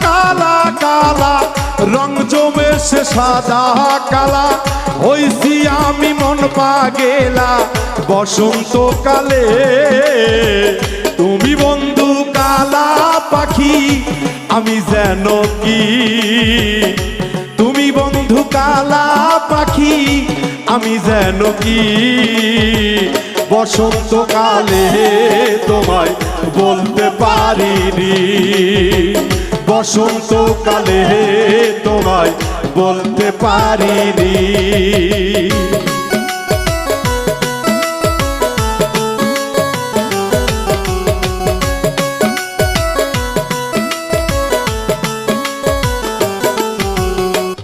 কালা কালা রং জমেছে সাদা কালা হইছি আমি মন পাগেলা বসন্তকালে। তুমি বন্ধু কালা পাখি আমি যেন কি, তুমি বন্ধু কালা পাখি আমি যেন কি, বসন্তকালে তোমায় বলতে পারিনি, বসন্তকালে তোমায় বলতে পারিনি।